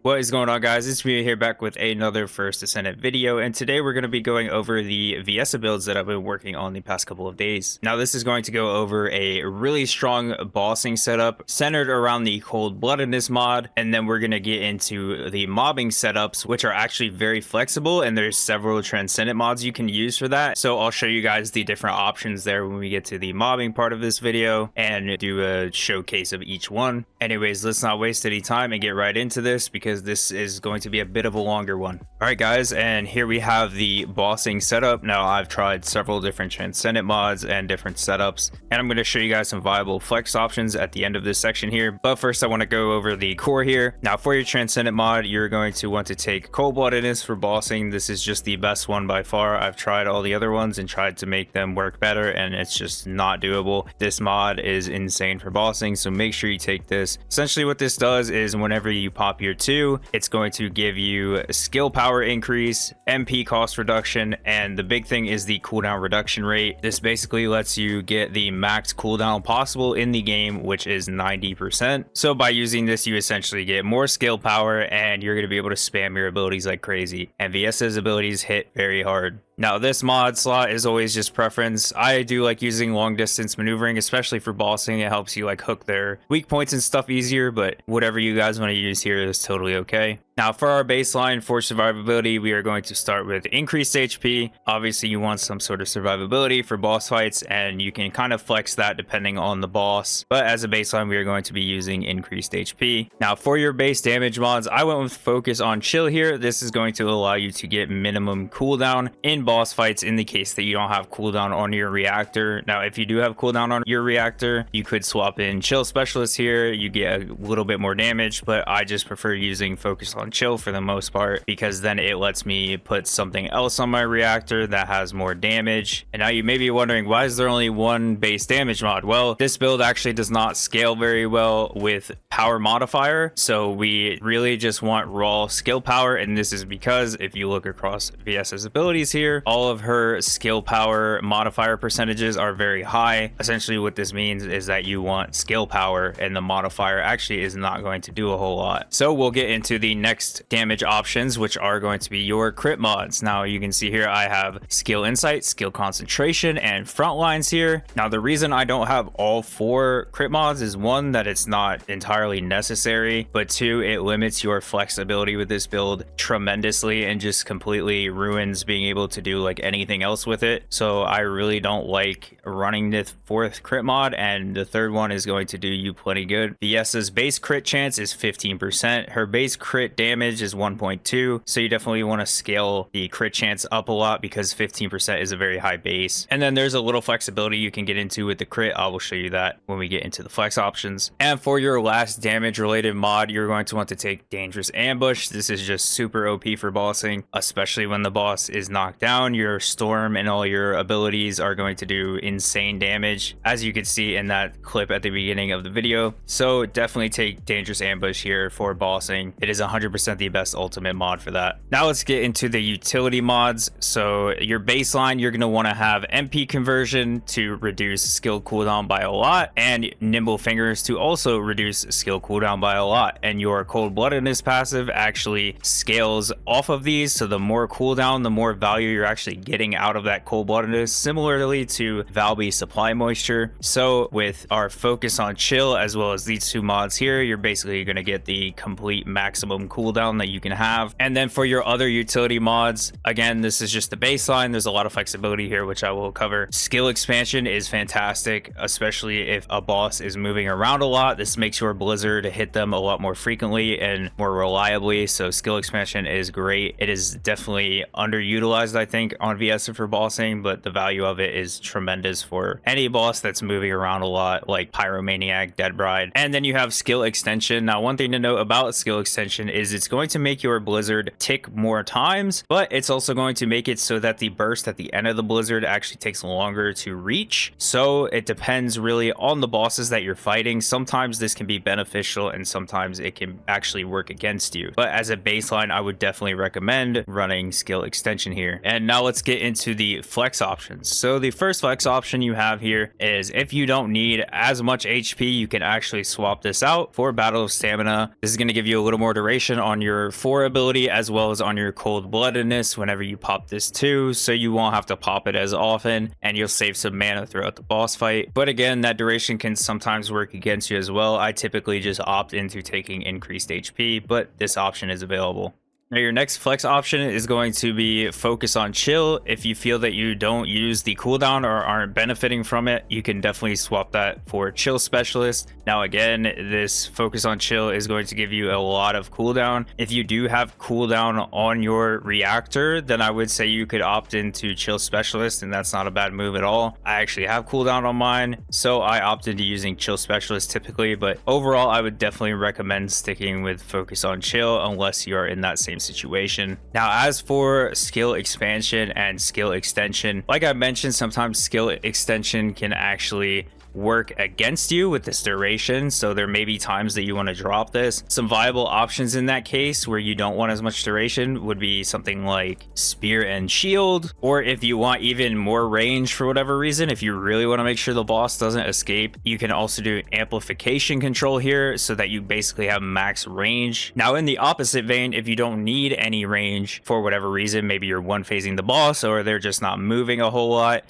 What is going on, guys? It's me here back with another first Descendant video, and today we're going to be going over the Viessa builds that I've been working on the past couple of days. Now this is going to go over a really strong bossing setup centered around the Cold-Bloodedness mod, and then we're going to get into the mobbing setups, which are actually very flexible, and there's several transcendent mods you can use for that. So I'll show you guys the different options there when we get to the mobbing part of this video and do a showcase of each one. Anyways, let's not waste any time and get right into this, because this is going to be a bit of a longer one. All right, guys, and here we have the bossing setup. Now I've tried several different transcendent mods and different setups, and I'm going to show you guys some viable flex options at the end of this section here. But first I want to go over the core here. Now for your transcendent mod, you're going to want to take Cold-Bloodedness for bossing. This is just the best one by far. I've tried all the other ones and tried to make them work better, and it's just not doable. This mod is insane for bossing, so make sure you take this. Essentially what this does is whenever you pop your 2, it's going to give you skill power increase, MP cost reduction, and the big thing is the cooldown reduction rate. This basically lets you get the max cooldown possible in the game, which is 90%. So by using this, you essentially get more skill power, and you're going to be able to spam your abilities like crazy. And Viessa's abilities hit very hard. Now this mod slot is always just preference. I do like using long distance maneuvering, especially for bossing. It helps you like hook their weak points and stuff easier, but whatever you guys want to use here is totally okay. Now for our baseline for survivability, we are going to start with increased HP. Obviously you want some sort of survivability for boss fights, and you can kind of flex that depending on the boss. But as a baseline, we are going to be using increased HP. Now for your base damage mods, I went with focus on chill here. This is going to allow you to get minimum cooldown in boss fights in the case that you don't have cooldown on your reactor. Now if you do have cooldown on your reactor, you could swap in chill specialist here. You get a little bit more damage, but I just prefer using focus on chill for the most part, because then it lets me put something else on my reactor that has more damage. And now you may be wondering, why is there only one base damage mod? Well, this build actually does not scale very well with power modifier, so we really just want raw skill power. And this is because if you look across Viessa's abilities here, all of her skill power modifier percentages are very high. Essentially what this means is that you want skill power, and the modifier actually is not going to do a whole lot. So we'll get into the next damage options, which are going to be your crit mods. Now you can see here I have skill insight, skill concentration, and front lines here. Now the reason I don't have all 4 crit mods is, one, that it's not entirely necessary, but 2, it limits your flexibility with this build tremendously and just completely ruins being able to do like anything else with it. So I really don't like running the 4th crit mod, and the 3rd one is going to do you plenty good. Viessa's base crit chance is 15%. Her base crit damage is 1.2, so you definitely want to scale the crit chance up a lot, because 15% is a very high base. And then there's a little flexibility you can get into with the crit. I will show you that when we get into the flex options. And for your last damage related mod, you're going to want to take Dangerous Ambush. This is just super OP for bossing, especially when the boss is knocked down. Your storm and all your abilities are going to do insane damage, as you can see in that clip at the beginning of the video. So definitely take Dangerous Ambush here for bossing. It is 100% the best ultimate mod for that. Now let's get into the utility mods. So your baseline, you're going to want to have MP conversion to reduce skill cooldown by a lot, and nimble fingers to also reduce skill cooldown by a lot. And your Cold-Bloodedness passive actually scales off of these, so the more cooldown, the more value you're actually getting out of that Cold-Bloodedness, similarly to Valby Supply Moisture. So with our focus on chill as well as these 2 mods here, you're basically going to get the complete maximum cooldown that you can have. And then for your other utility mods, again, this is just the baseline. There's a lot of flexibility here, which I will cover. Skill expansion is fantastic, especially if a boss is moving around a lot. This makes your blizzard hit them a lot more frequently and more reliably, so skill expansion is great. It is definitely underutilized, I think, on Viessa for bossing, but the value of it is tremendous for any boss that's moving around a lot, like Pyromaniac, Dead Bride. And then you have skill extension. Now one thing to note about skill extension is it's going to make your blizzard tick more times, but it's also going to make it so that the burst at the end of the blizzard actually takes longer to reach. So it depends really on the bosses that you're fighting. Sometimes this can be beneficial, and sometimes it can actually work against you. But as a baseline, I would definitely recommend running skill extension here. And now let's get into the flex options. So the first flex option you have here is, if you don't need as much HP, you can actually swap this out for Battle of Stamina. This is going to give you a little more duration expansion on your 4 ability as well as on your cold-bloodedness whenever you pop this too, so you won't have to pop it as often and you'll save some mana throughout the boss fight. But again, that duration can sometimes work against you as well. I typically just opt into taking increased HP, but this option is available. Now your next flex option is going to be focus on chill. If you feel that you don't use the cooldown or aren't benefiting from it, you can definitely swap that for chill specialist. Now again, this focus on chill is going to give you a lot of cooldown. If you do have cooldown on your reactor, then I would say you could opt into chill specialist, and that's not a bad move at all. I actually have cooldown on mine, so I opted to using chill specialist typically, but overall I would definitely recommend sticking with focus on chill unless you are in that same situation. Now as for skill expansion and skill extension, like I mentioned, sometimes skill extension can actually work against you with this duration, so there may be times that you want to drop this. Some viable options in that case where you don't want as much duration would be something like spear and shield, or if you want even more range for whatever reason, if you really want to make sure the boss doesn't escape, you can also do amplification control here so that you basically have max range. Now in the opposite vein, if you don't need any range for whatever reason, maybe you're one phasing the boss or they're just not moving a whole lot,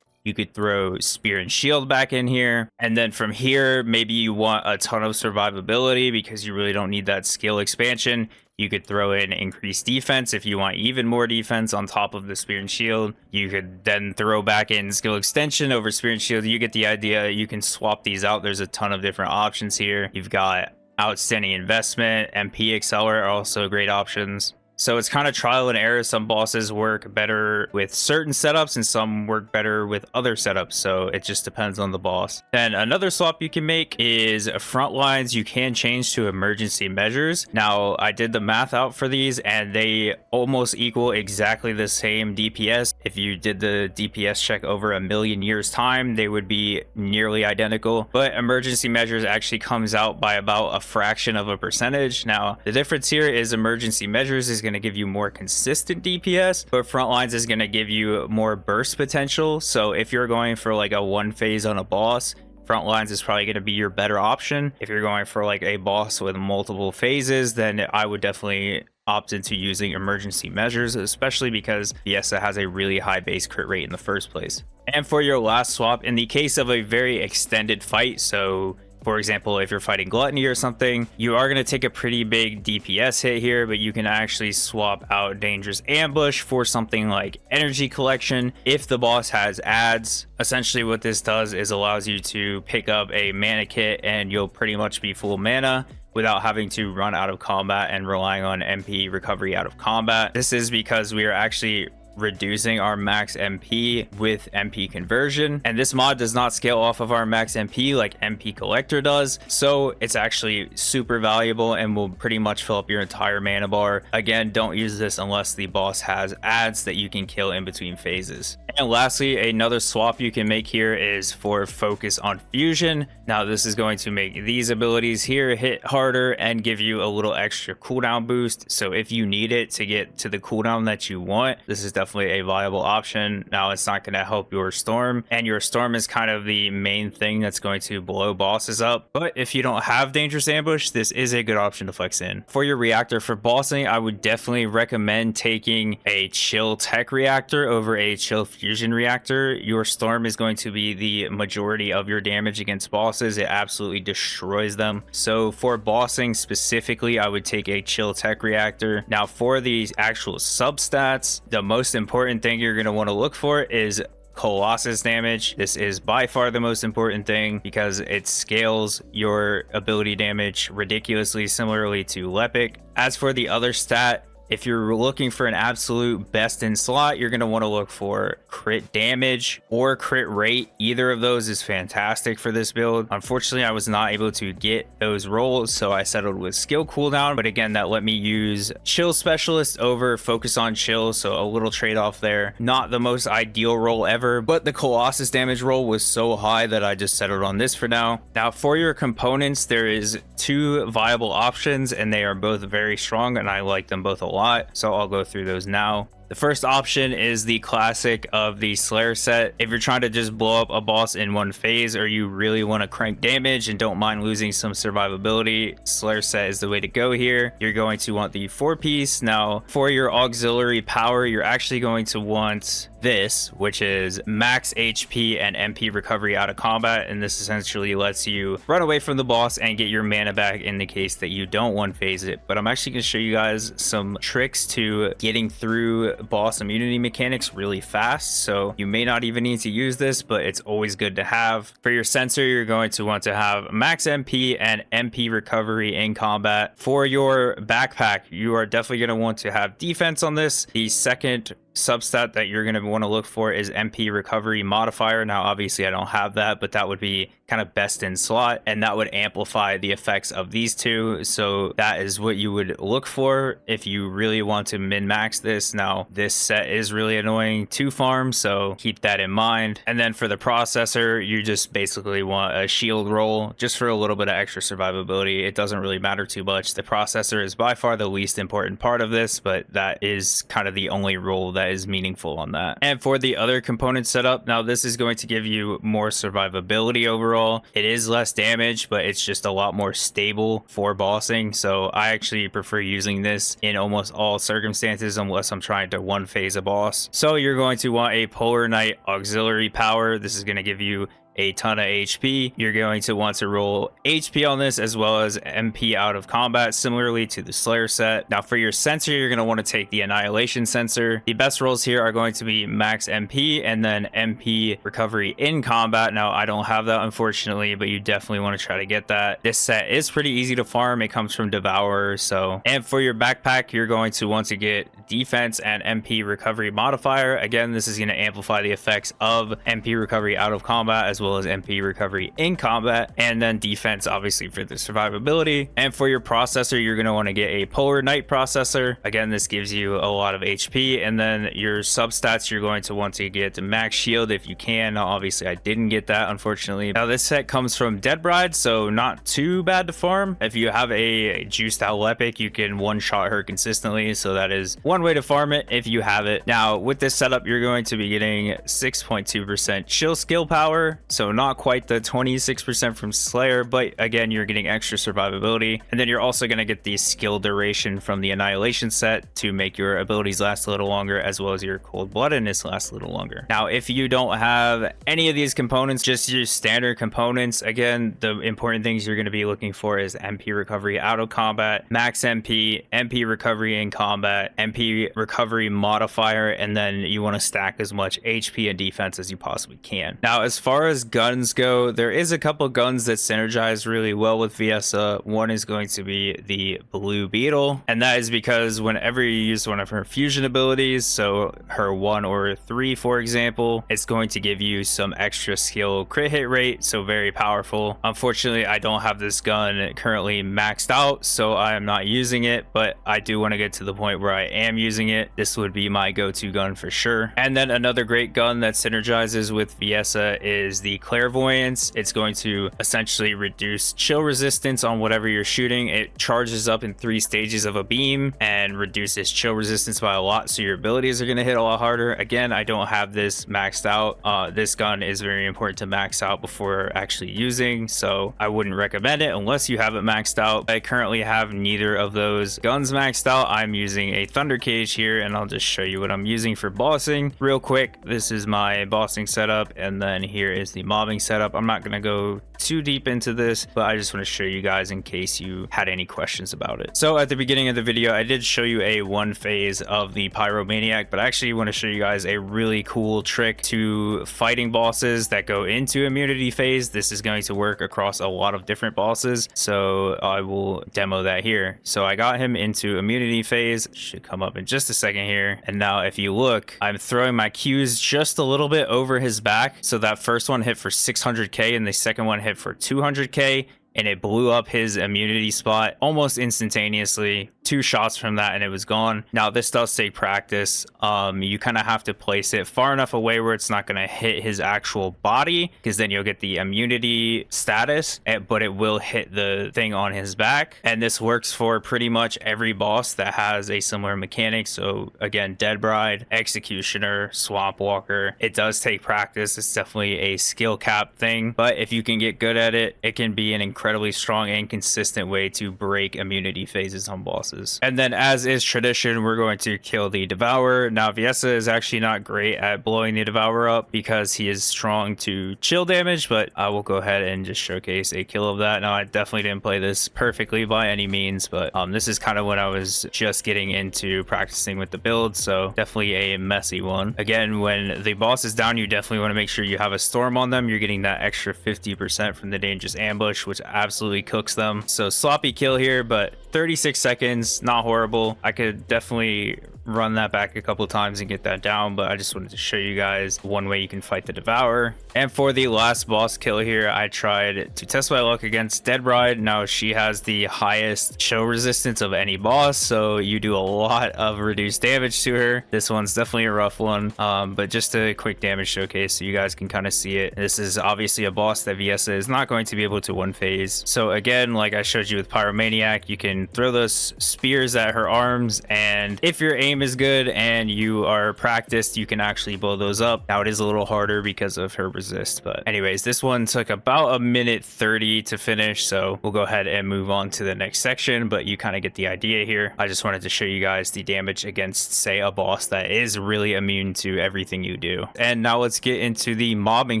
you could throw spear and shield back in here. And then from here, maybe you want a ton of survivability because you really don't need that skill expansion. You could throw in increased defense if you want even more defense on top of the spear and shield. You could then throw back in skill extension over spear and shield. You get the idea. You can swap these out. There's a ton of different options here. You've got outstanding investment, MP Acceler are also great options. So it's kind of trial and error. Some bosses work better with certain setups and some work better with other setups. So it just depends on the boss. Then another swap you can make is front lines. You can change to emergency measures. Now I did the math out for these and they almost equal exactly the same DPS. If you did the DPS check over a million years time, they would be nearly identical. But emergency measures actually comes out by about a fraction of a percentage. Now the difference here is emergency measures is going to give you more consistent DPS, but front lines is going to give you more burst potential. So if you're going for like a one phase on a boss, front lines is probably going to be your better option. If you're going for like a boss with multiple phases, then I would definitely opt into using emergency measures, especially because Viessa has a really high base crit rate in the first place. And for your last swap, in the case of a very extended fight, so for example, if you're fighting Gluttony or something, you are going to take a pretty big DPS hit here, but you can actually swap out Dangerous Ambush for something like Energy Collection if the boss has ads. Essentially what this does is allows you to pick up a mana kit and you'll pretty much be full mana without having to run out of combat and relying on MP recovery out of combat. This is because we are actually reducing our max MP with MP conversion, and this mod does not scale off of our max MP like MP collector does, so it's actually super valuable and will pretty much fill up your entire mana bar. Again, don't use this unless the boss has ads that you can kill in between phases. And lastly, another swap you can make here is for focus on fusion. Now this is going to make these abilities here hit harder and give you a little extra cooldown boost, so if you need it to get to the cooldown that you want, this is definitely a viable option. Now it's not going to help your storm, and your storm is kind of the main thing that's going to blow bosses up, but if you don't have Dangerous Ambush, this is a good option to flex in. For your reactor for bossing, I would definitely recommend taking a chill tech reactor over a chill fusion reactor. Your storm is going to be the majority of your damage against bosses. It absolutely destroys them. So for bossing specifically, I would take a chill tech reactor. Now for these actual substats, the most important thing you're going to want to look for is Colossus damage. This is by far the most important thing because it scales your ability damage ridiculously similarly to Lepic. As for the other stat, if you're looking for an absolute best in slot, you're going to want to look for crit damage or crit rate. Either of those is fantastic for this build. Unfortunately, I was not able to get those rolls, so I settled with skill cooldown. But again, that let me use chill specialist over focus on chill, so a little trade-off there. Not the most ideal roll ever, but the Colossus damage roll was so high that I just settled on this for now. Now for your components, there is two viable options and they are both very strong and I like them both a lot, so I'll go through those now. The first option is the classic of the Slayer set. If you're trying to just blow up a boss in one phase, or you really want to crank damage and don't mind losing some survivability, Slayer set is the way to go here. You're going to want the 4-piece. Now, for your auxiliary power, you're actually going to want this, which is max HP and MP recovery out of combat, and this essentially lets you run away from the boss and get your mana back in the case that you don't one phase it. But I'm actually going to show you guys some tricks to getting through boss immunity mechanics really fast, so you may not even need to use this, but it's always good to have. For your sensor, you're going to want to have max MP and MP recovery in combat. For your backpack, you are definitely going to want to have defense on this. The second substat that you're going to want to look for is MP recovery modifier. Now obviously I don't have that, but that would be kind of best in slot, and that would amplify the effects of these two. So that is what you would look for if you really want to min-max this. Now this set is really annoying to farm, so keep that in mind. And then for the processor, you just basically want a shield roll just for a little bit of extra survivability. It doesn't really matter too much. The processor is by far the least important part of this, but that is kind of the only role that is meaningful on that. And for the other component setup, now this is going to give you more survivability overall. It is less damage, but it's just a lot more stable for bossing, so I actually prefer using this in almost all circumstances unless I'm trying to one phase a boss. So you're going to want a Polar Knight auxiliary power. This is going to give you a ton of HP. You're going to want to roll HP on this as well as MP out of combat, similarly to the Slayer set. Now for your sensor, you're going to want to take the Annihilation sensor. The best rolls here are going to be max MP and then MP recovery in combat. Now I don't have that unfortunately, but you definitely want to try to get that. This set is pretty easy to farm. It comes from Devourer. So, and for your backpack, you're going to want to get defense and MP recovery modifier. Again, this is going to amplify the effects of MP recovery out of combat as well as MP recovery in combat, and then defense obviously for the survivability. And for your processor, you're going to want to get a Polar Knight processor. Again, this gives you a lot of HP. And then your substats, you're going to want to get max shield if you can. Now, obviously I didn't get that unfortunately. Now this set comes from Dead Bride, so not too bad to farm. If you have a juiced out epic, you can one-shot her consistently, so that is one way to farm it if you have it. Now with this setup, you're going to be getting 6.2% chill skill power, so not quite the 26% from Slayer, but again, you're getting extra survivability. And then you're also going to get the skill duration from the Annihilation set to make your abilities last a little longer, as well as your cold-bloodedness last a little longer. Now if you don't have any of these components, just your standard components, again, the important things you're going to be looking for is MP recovery out of combat, max MP, MP recovery in combat, MP recovery modifier, and then you want to stack as much HP and defense as you possibly can. Now as far as guns go, there is a couple guns that synergize really well with Viessa. One is going to be the Blue Beetle, and that is because whenever you use one of her fusion abilities, so her 1 or 3 for example, it's going to give you some extra skill crit hit rate, so very powerful. Unfortunately, I don't have this gun currently maxed out, so I am not using it, but I do want to get to the point where I am using it. This would be my go-to gun for sure. And then another great gun that synergizes with Viessa is the Clairvoyance. It's going to essentially reduce chill resistance on whatever you're shooting. It charges up in 3 stages of a beam and reduces chill resistance by a lot, so your abilities are going to hit a lot harder. Again, I don't have this maxed out. This gun is very important to max out before actually using, so I wouldn't recommend it unless you have it maxed out. I currently have neither of those guns maxed out. I'm using a Thunder Cage here, and I'll just show you what I'm using for bossing real quick. This is my bossing setup, and then here is the mobbing setup. I'm not going to go too deep into this, but I just want to show you guys in case you had any questions about it. So at the beginning of the video, I did show you a one phase of the Pyromaniac, but I actually want to show you guys a really cool trick to fighting bosses that go into immunity phase. This is going to work across a lot of different bosses, so I will demo that here. So I got him into immunity phase, should come up in just a second here. And now if you look, I'm throwing my Qs just a little bit over his back. So that first one hit for 600k and the second one hit for 200k. and it blew up his immunity spot almost instantaneously. 2 shots from that and it was gone. Now this does take practice. You kind of have to place it far enough away where it's not going to hit his actual body, because then you'll get the immunity status, but it will hit the thing on his back. And this works for pretty much every boss that has a similar mechanic. So again, Dead Bride, Executioner, Swamp Walker. It does take practice. It's definitely a skill cap thing, but if you can get good at it, it can be an incredibly strong and consistent way to break immunity phases on bosses. And then, as is tradition, we're going to kill the Devourer. Now Viessa is actually not great at blowing the Devourer up because he is strong to chill damage, but I will go ahead and just showcase a kill of that. Now I definitely didn't play this perfectly by any means, but this is kind of when I was just getting into practicing with the build, so definitely a messy one. Again, when the boss is down, you definitely want to make sure you have a storm on them. You're getting that extra 50% from the dangerous ambush, which absolutely cooks them. So sloppy kill here, but 36 seconds, not horrible. I could definitely run that back a couple times and get that down, but I just wanted to show you guys one way you can fight the Devourer. And for the last boss kill here, I tried to test my luck against Dead Bride. Now she has the highest show resistance of any boss, so you do a lot of reduced damage to her. This one's definitely a rough one, but just a quick damage showcase so you guys can kind of see it. This is obviously a boss that Viessa is not going to be able to one phase. So again, like I showed you with Pyromaniac, you can throw those spears at her arms, and if your aim is good and you are practiced, you can actually blow those up. Now it is a little harder because of her resist, but anyways, this one took about a minute 30 to finish, so we'll go ahead and move on to the next section, but you kind of get the idea here. I just wanted to show you guys the damage against, say, a boss that is really immune to everything you do. And now let's get into the mobbing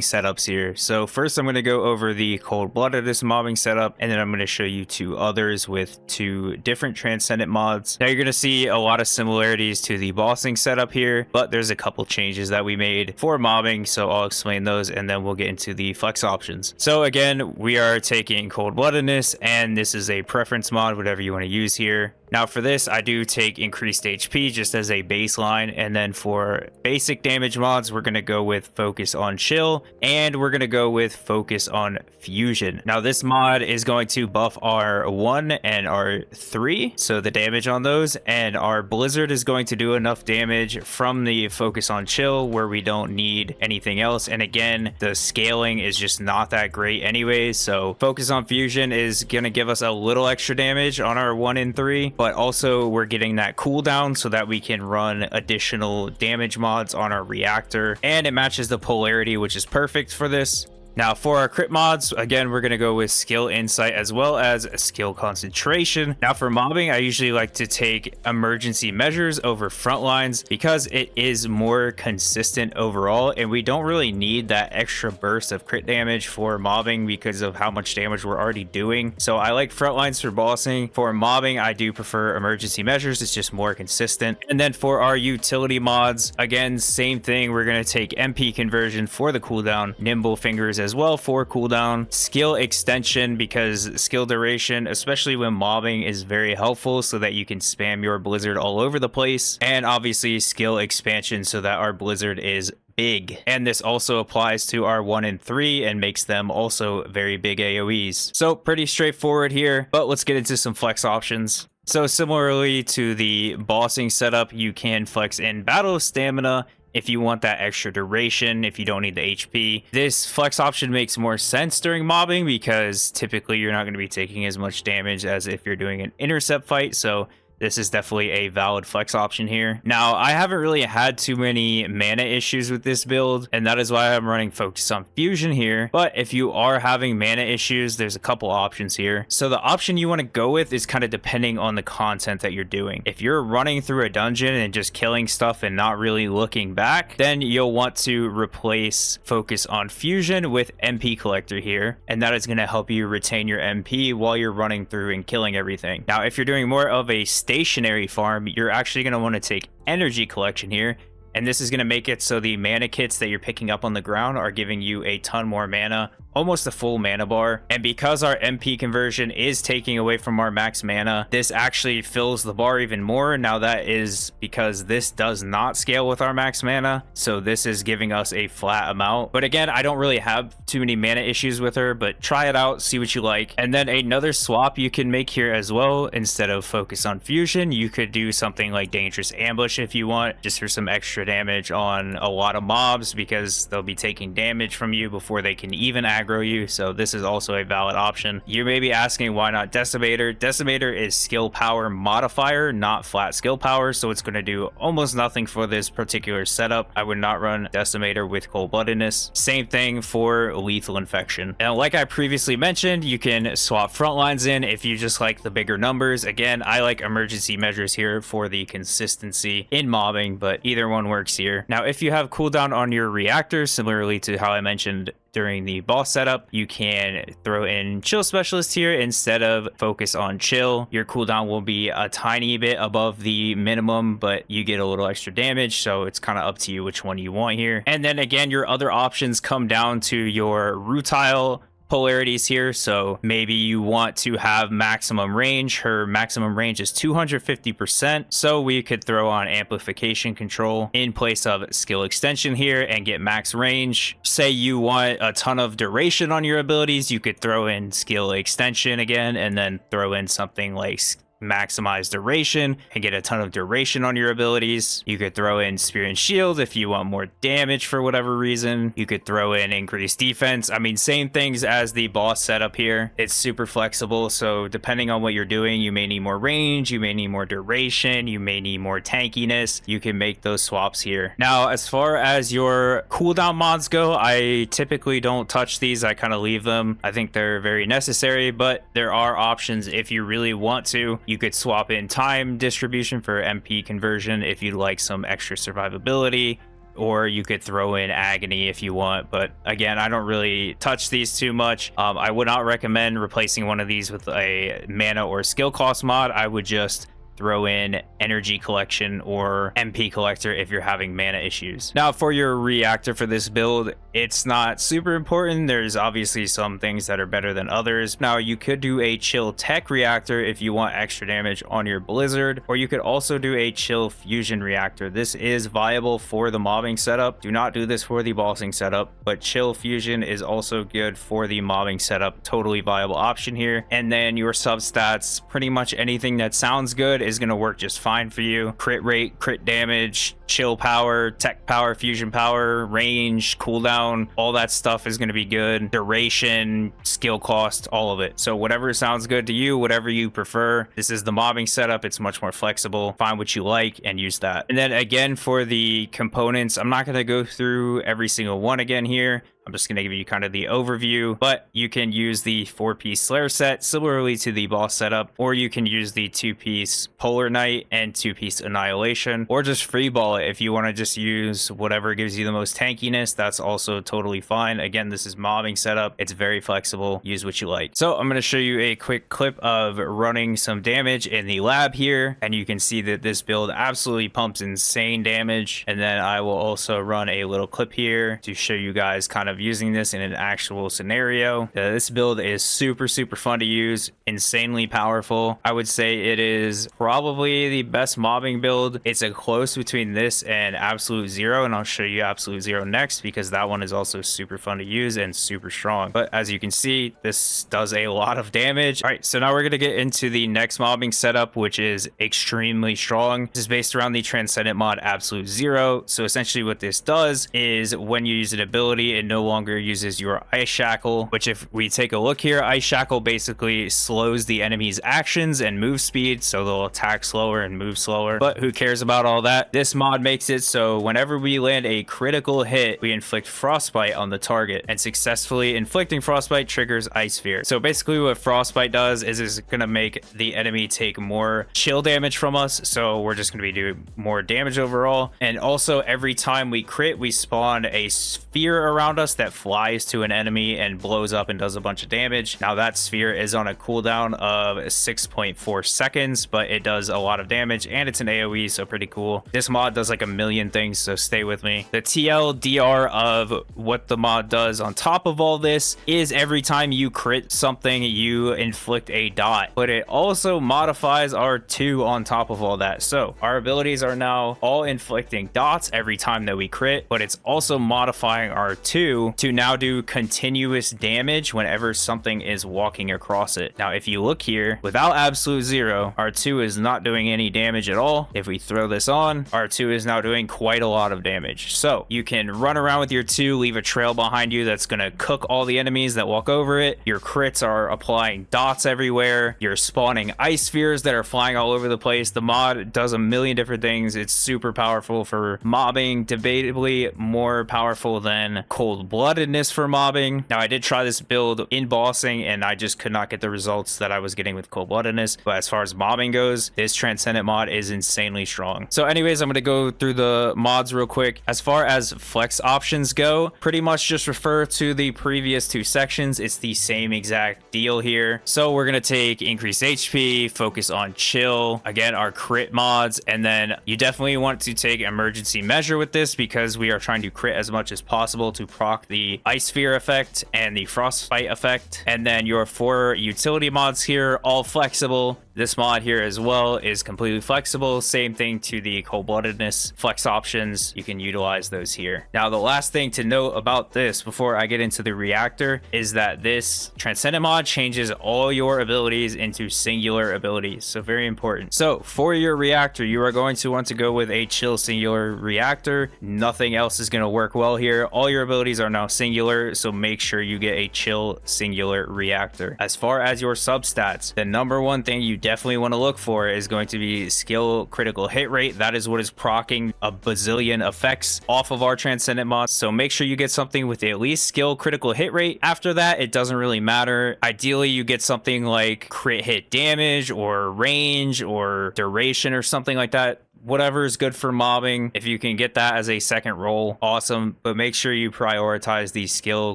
setups here. So first I'm going to go over the cold-bloodedness mobbing setup, and then I'm going to show you 2 others with 2 different transcendent mods. Now you're going to see a lot of similarities to the bossing setup here, but there's a couple changes that we made for mobbing, so I'll explain those and then we'll get into the flex options. So again, we are taking cold-bloodedness, and this is a preference mod, whatever you want to use here. Now for this, I do take increased HP just as a baseline, and then for basic damage mods, we're going to go with focus on chill, and we're going to go with focus on fusion. Now this mod is going to buff our 1 and our 3, so the damage on those, and our blizzard is going to do enough damage from the focus on chill where we don't need anything else. And again, the scaling is just not that great anyways, so focus on fusion is going to give us a little extra damage on our 1 and 3, but also we're getting that cooldown so that we can run additional damage mods on our reactor, and it matches the polarity, which is perfect for this. Now for our crit mods, again, we're going to go with skill insight as well as skill concentration. Now for mobbing, I usually like to take emergency measures over front lines because it is more consistent overall, and we don't really need that extra burst of crit damage for mobbing because of how much damage we're already doing. So I like front lines for bossing. For mobbing, I do prefer emergency measures. It's just more consistent. And then for our utility mods, again, same thing. We're going to take MP conversion for the cooldown, nimble fingers as well for cooldown, skill extension because skill duration, especially when mobbing, is very helpful so that you can spam your blizzard all over the place, and obviously skill expansion so that our blizzard is big. And this also applies to our 1 and 3 and makes them also very big AoEs. So pretty straightforward here, but let's get into some flex options. So similarly to the bossing setup, you can flex in battle stamina if you want that extra duration, if you don't need the HP. This flex option makes more sense during mobbing because typically you're not going to be taking as much damage as if you're doing an intercept fight, so this is definitely a valid flex option here. Now, I haven't really had too many mana issues with this build, and that is why I'm running focus on fusion here. But if you are having mana issues, there's a couple options here. So the option you want to go with is kind of depending on the content that you're doing. If you're running through a dungeon and just killing stuff and not really looking back, then you'll want to replace focus on fusion with MP collector here, and that is going to help you retain your MP while you're running through and killing everything. Now, if you're doing more of a stationary farm, you're actually going to want to take energy collection here, and this is going to make it so the mana kits that you're picking up on the ground are giving you a ton more mana, almost a full mana bar. And because our MP conversion is taking away from our max mana, this actually fills the bar even more. Now that is because this does not scale with our max mana, so this is giving us a flat amount. But again, I don't really have too many mana issues with her, but try it out, see what you like. And then another swap you can make here as well, instead of focus on fusion, you could do something like dangerous ambush if you want, just for some extra damage on a lot of mobs, because they'll be taking damage from you before they can even aggro you. So this is also a valid option. You may be asking, why not Decimator? Decimator is skill power modifier, not flat skill power, so it's going to do almost nothing for this particular setup. I would not run Decimator with Cold-Bloodedness. Same thing for lethal infection. And like I previously mentioned, you can swap front lines in if you just like the bigger numbers. Again, I like emergency measures here for the consistency in mobbing, but either one works here. Now, if you have cooldown on your reactor, similarly to how I mentioned during the boss setup, you can throw in chill specialist here instead of focus on chill. Your cooldown will be a tiny bit above the minimum, but you get a little extra damage, so it's kind of up to you which one you want here. And then again, your other options come down to your rutile polarities here. So maybe you want to have maximum range. Her maximum range is 250%, so we could throw on amplification control in place of skill extension here and get max range. Say you want a ton of duration on your abilities, you could throw in skill extension again, and then throw in something like maximize duration and get a ton of duration on your abilities. You could throw in spear and shield if you want more damage for whatever reason. You could throw in increased defense. I mean, same things as the boss setup here. It's super flexible, so depending on what you're doing, you may need more range, you may need more duration, you may need more tankiness. You can make those swaps here. Now, as far as your cooldown mods go, I typically don't touch these. I kind of leave them. I think they're very necessary, but there are options if you really want to. You could swap in time distribution for MP conversion if you'd like some extra survivability, or you could throw in agony if you want. But again, I don't really touch these too much. I would not recommend replacing one of these with a mana or skill cost mod. I would just throw in energy collection or MP collector if you're having mana issues. Now, for your reactor for this build, it's not super important. There's obviously some things that are better than others. Now, you could do a chill tech reactor if you want extra damage on your blizzard, or you could also do a chill fusion reactor. This is viable for the mobbing setup. Do not do this for the bossing setup, but chill fusion is also good for the mobbing setup. Totally viable option here. And then your substats, pretty much anything that sounds good is going to work just fine for you. Crit rate, crit damage, chill power, tech power, fusion power, range, cooldown, all that stuff is going to be good. Duration, skill cost, all of it. So whatever sounds good to you, whatever you prefer. This is the mobbing setup. It's much more flexible. Find what you like and use that. And then again, for the components, I'm not going to go through every single one again here. I'm just going to give you kind of the overview, but you can use the 4-piece Slayer set similarly to the boss setup, or you can use the 2-piece Polar Knight and 2-piece Annihilation, or just freeball it if you want to just use whatever gives you the most tankiness. That's also totally fine. Again, this is mobbing setup. It's very flexible. Use what you like. So I'm going to show you a quick clip of running some damage in the lab here, and you can see that this build absolutely pumps insane damage. And then I will also run a little clip here to show you guys kind of using this in an actual scenario. This build is super fun to use, insanely powerful. I would say it is probably the best mobbing build. It's a close between this and Absolute Zero, and I'll show you Absolute Zero next because that one is also super fun to use and super strong. But as you can see, this does a lot of damage. All right, so now we're going to get into the next mobbing setup, which is extremely strong. This is based around the Transcendant mod Absolute Zero. So essentially what this does is when you use an ability, it no longer uses your Ice Shackle, which if we take a look here, Ice Shackle basically slows the enemy's actions and move speed, so they'll attack slower and move slower. But who cares about all that? This mod makes it so whenever we land a critical hit, we inflict Frostbite on the target, and successfully inflicting Frostbite triggers Ice Sphere. So basically what Frostbite does is it's going to make the enemy take more chill damage from us, so we're just going to be doing more damage overall. And also every time we crit, we spawn a sphere around us that flies to an enemy and blows up and does a bunch of damage. Now that sphere is on a cooldown of 6.4 seconds, but it does a lot of damage and it's an AoE, so pretty cool. This mod does like a million things, so stay with me. The TLDR of what the mod does on top of all this is every time you crit something, you inflict a dot, but it also modifies our 2 on top of all that. So our abilities are now all inflicting dots every time that we crit, but it's also modifying our 2 to now do continuous damage whenever something is walking across it. Now, if you look here, without absolute 0, our 2 is not doing any damage at all. If we throw this on, our 2 is now doing quite a lot of damage. So you can run around with your 2, leave a trail behind you that's going to cook all the enemies that walk over it. Your crits are applying dots everywhere. You're spawning ice spheres that are flying all over the place. The mod does a million different things. It's super powerful for mobbing, debatably more powerful than cold-bloodedness for mobbing. Now, I did try this build in bossing and I just could not get the results that I was getting with cold-bloodedness, but as far as mobbing goes, this transcendent mod is insanely strong. So anyways, I'm going to go through the mods real quick. As far as flex options go, pretty much just refer to the previous 2 sections. It's the same exact deal here. So we're going to take increased HP, focus on chill, again, our crit mods, and then you definitely want to take emergency measure with this because we are trying to crit as much as possible to proc the ice sphere effect and the frostbite effect. And then your 4 utility mods here, all flexible. This mod here as well is completely flexible. Same thing to the cold-bloodedness flex options. You can utilize those here. Now, the last thing to note about this before I get into the reactor is that this transcendent mod changes all your abilities into singular abilities. So very important. So for your reactor, you are going to want to go with a chill singular reactor. Nothing else is going to work well here. All your abilities are now singular, so make sure you get a chill singular reactor. As far as your substats, the number one thing you definitely want to look for is going to be skill critical hit rate. That is what is proccing a bazillion effects off of our transcendent mod. So make sure you get something with at least skill critical hit rate. After that, it doesn't really matter. Ideally, you get something like crit hit damage or range or duration or something like that. Whatever is good for mobbing. If you can get that as a second roll, awesome, but make sure you prioritize the skill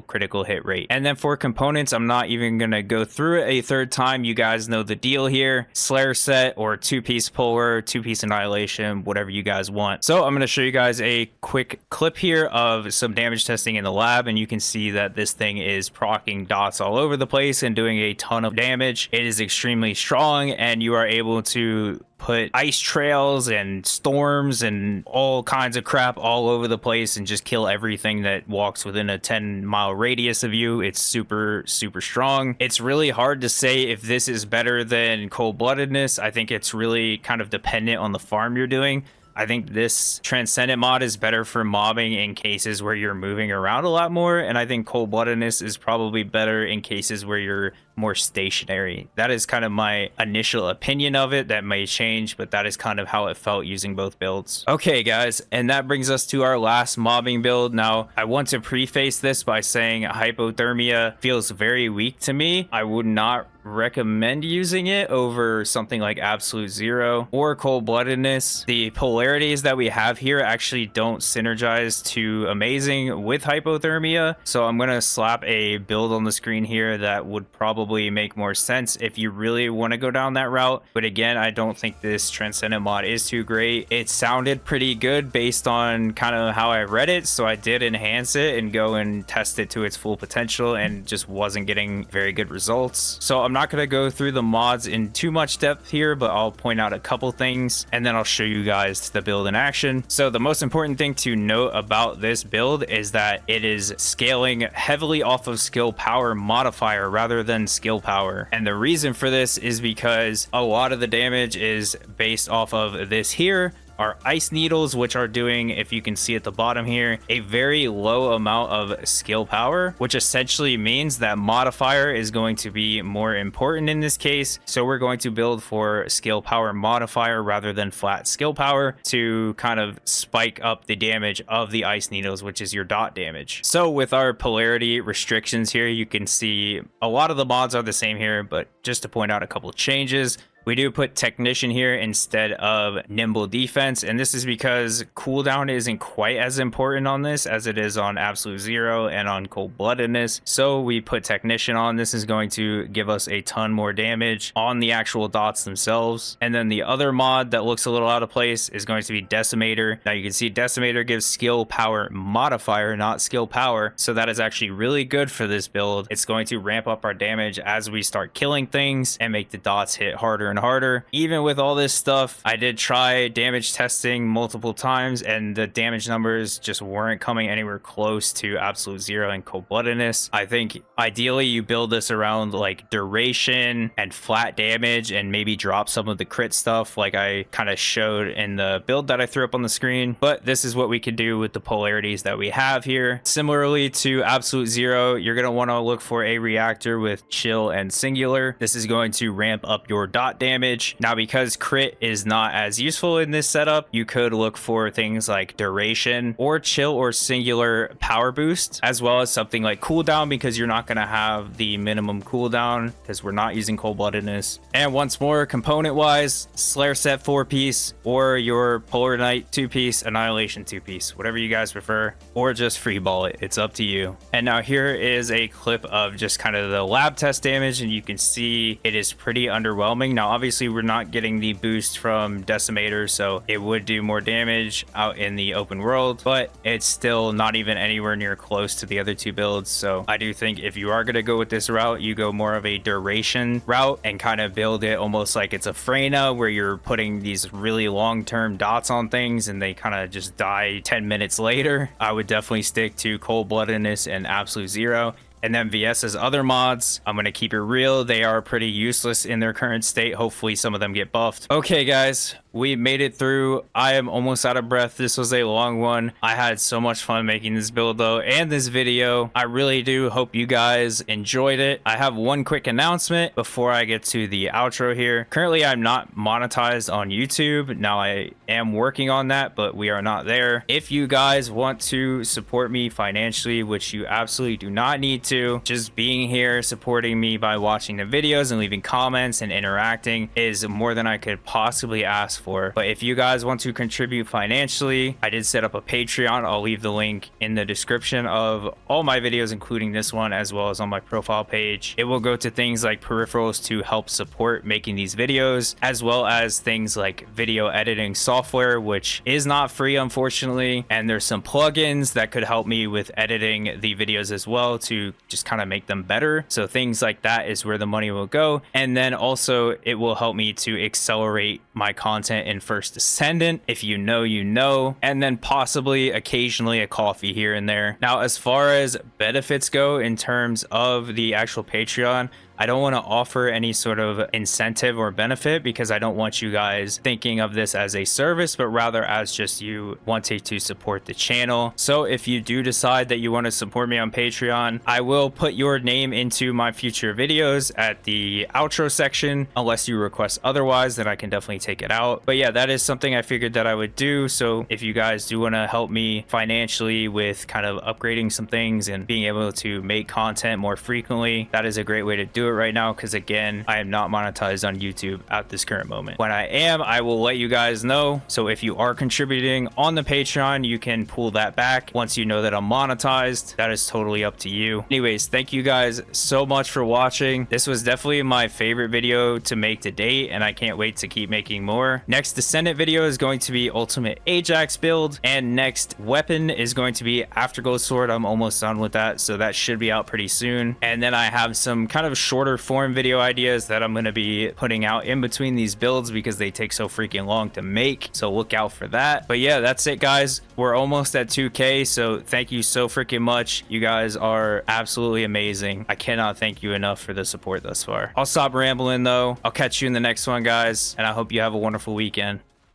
critical hit rate. And then for components, I'm not even gonna go through it a third time. You guys know the deal here. Slayer set or 2-piece polar, 2-piece annihilation, whatever you guys want. So I'm gonna show you guys a quick clip here of some damage testing in the lab, and you can see that this thing is proccing dots all over the place and doing a ton of damage. It is extremely strong, and you are able to put ice trails and storms and all kinds of crap all over the place and just kill everything that walks within a 10-mile radius of you. It's super, super strong. It's really hard to say if this is better than cold-bloodedness. I think it's really kind of dependent on the farm you're doing. I think this transcendent mod is better for mobbing in cases where you're moving around a lot more, and I think cold-bloodedness is probably better in cases where you're more stationary. That is kind of my initial opinion of it. That may change, but that is kind of how it felt using both builds. Okay, guys, and that brings us to our last mobbing build. Now, I want to preface this by saying hypothermia feels very weak to me. I would not recommend using it over something like absolute 0 or cold-bloodedness. The polarities that we have here actually don't synergize too amazing with hypothermia, so I'm gonna slap a build on the screen here that would probably make more sense if you really want to go down that route. But again, I don't think this transcendent mod is too great. It sounded pretty good based on kind of how I read it, so I did enhance it and go and test it to its full potential and just wasn't getting very good results. So I'm not going to go through the mods in too much depth here, but I'll point out a couple things and then I'll show you guys the build in action. So the most important thing to note about this build is that it is scaling heavily off of skill power modifier rather than skill power. And the reason for this is because a lot of the damage is based off of this here. Our ice needles, which are doing, if you can see at the bottom here, a very low amount of skill power, which essentially means that modifier is going to be more important in this case. So we're going to build for skill power modifier rather than flat skill power to kind of spike up the damage of the ice needles, which is your dot damage. So with our polarity restrictions here, you can see a lot of the mods are the same here, but just to point out a couple of changes. We do put Technician here instead of Nimble Defense, and this is because cooldown isn't quite as important on this as it is on Absolute Zero and on Cold-Bloodedness. So we put Technician on. This is going to give us a ton more damage on the actual dots themselves. And then the other mod that looks a little out of place is going to be Decimator. Now you can see Decimator gives skill power modifier, not skill power. So that is actually really good for this build. It's going to ramp up our damage as we start killing things and make the dots hit harder and harder. Even with all this stuff, I did try damage testing multiple times and the damage numbers just weren't coming anywhere close to Absolute Zero and Cold-Bloodedness. I think ideally you build this around like duration and flat damage and maybe drop some of the crit stuff like I kind of showed in the build that I threw up on the screen. But this is what we can do with the polarities that we have here. Similarly to Absolute Zero, you're going to want to look for a reactor with chill and singular. This is going to ramp up your dot damage. Now, because crit is not as useful in this setup, you could look for things like duration or chill or singular power boost, as well as something like cooldown, because you're not going to have the minimum cooldown because we're not using Cold-Bloodedness. And once more, component wise, Slayer set 4-piece or your Polar Knight 2-piece, Annihilation 2-piece, whatever you guys prefer, or just free ball it. It's up to you. And now here is a clip of just kind of the lab test damage, and you can see it is pretty underwhelming. Now obviously we're not getting the boost from Decimator, so it would do more damage out in the open world, but it's still not even anywhere near close to the other two builds. So I do think if you are going to go with this route, you go more of a duration route and kind of build it almost like it's a Freyna, where you're putting these really long-term dots on things and they kind of just die 10 minutes later. I would definitely stick to Cold-Bloodedness and Absolute Zero. And then Viessa's other mods, I'm going to keep it real, they are pretty useless in their current state. Hopefully some of them get buffed. Okay guys, we made it through. I am almost out of breath. This was a long one. I had so much fun making this build though, and this video. I really do hope you guys enjoyed it. I have one quick announcement before I get to the outro here. Currently I'm not monetized on YouTube. Now I am working on that, but we are not there. If you guys want to support me financially, which you absolutely do not need to, just being here supporting me by watching the videos and leaving comments and interacting is more than I could possibly ask for. But if you guys want to contribute financially, I did set up a Patreon. I'll leave the link in the description of all my videos, including this one, as well as on my profile page. It will go to things like peripherals to help support making these videos, as well as things like video editing software, which is not free, unfortunately. And there's some plugins that could help me with editing the videos as well to just kind of make them better. So things like that is where the money will go. And then also it will help me to accelerate my content in first Descendant. If you know, you know. And then possibly occasionally a coffee here and there. Now, as far as benefits go in terms of the actual Patreon, I don't want to offer any sort of incentive or benefit because I don't want you guys thinking of this as a service, but rather as just you wanting to support the channel. So if you do decide that you want to support me on Patreon, I will put your name into my future videos at the outro section, unless you request otherwise, then I can definitely take it out. But yeah, that is something I figured that I would do. So if you guys do want to help me financially with kind of upgrading some things and being able to make content more frequently, that is a great way to do it right now, because again, I am not monetized on YouTube at this current moment. When I am, I will let you guys know. So if you are contributing on the Patreon, you can pull that back once you know that I'm monetized. That is totally up to you. Anyways, thank you guys so much for watching. This was definitely my favorite video to make to date, and I can't wait to keep making more. Next Descendant video is going to be Ultimate Ajax build, and next weapon is going to be Afterglow Sword. I'm almost done with that, so that should be out pretty soon. And then I have some kind of shorter form video ideas that I'm going to be putting out in between these builds because they take so freaking long to make, so look out for that. But yeah, that's it guys, we're almost at 2K, so thank you so freaking much. You guys are absolutely amazing. I cannot thank you enough for the support thus far. I'll stop rambling though. I'll catch you in the next one guys, and I hope you have a wonderful weekend.